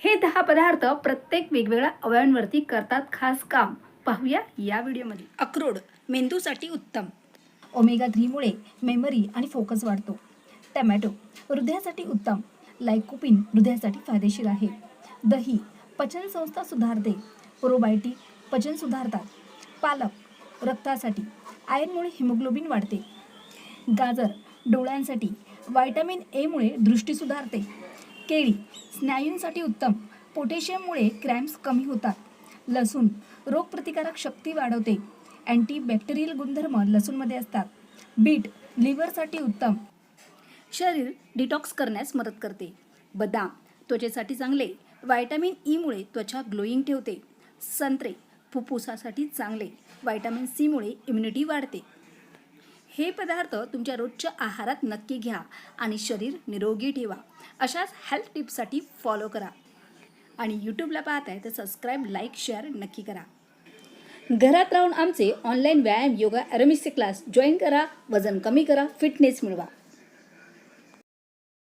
हे 10 पदार्थ प्रत्येक वेगवेगळ्या अवयवांवरती करतात खास काम. पाहूया या व्हिडिओमध्ये. अक्रोड मेंदूसाठी उत्तम. ओमेगा 3 मुळे मेमरी आणि फोकस वाढतो. टमॅटो हृदयासाठी उत्तम. लायकोपिन हृदयासाठी फायदेशीर आहे. दही पचनसंस्था सुधारते. प्रोबायोटिक पचन सुधारतात. पालक रक्तासाठी. आयर्नमुळे हिमोग्लोबिन वाढते. गाजर डोळ्यांसाठी. व्हिटॅमिन ए मुळे दृष्टी सुधारते. केळी स्नायूंसाठी उत्तम. पोटॅशियममुळे क्रॅम्प्स कमी होतात. लसूण रोगप्रतिकारक शक्ती वाढवते. अँटीबॅक्टेरियल गुणधर्म लसूणमध्ये असतात. बीट लिव्हरसाठी उत्तम. शरीर डिटॉक्स करण्यास मदत करते. बदाम त्वचेसाठी चांगले. व्हिटॅमिन ई मुळे त्वचा ग्लोईंग ठेवते. संत्रे फुफ्फुसासाठी चांगले. व्हिटॅमिन सी मुळे इम्युनिटी वाढते. हे पदार्थ तुमच्या रोजच्या आहारात नक्की घ्या आणि शरीर निरोगी ठेवा. अशाच हेल्थ टिप्ससाठी फॉलो करा आणि यूट्यूबला पाहताय तर सबस्क्राईब, लाईक, शेअर नक्की करा. घरात राहून आमचे ऑनलाईन व्यायाम, योगा, ॲरोमिक्सचे क्लास जॉईन करा. वजन कमी करा, फिटनेस मिळवा.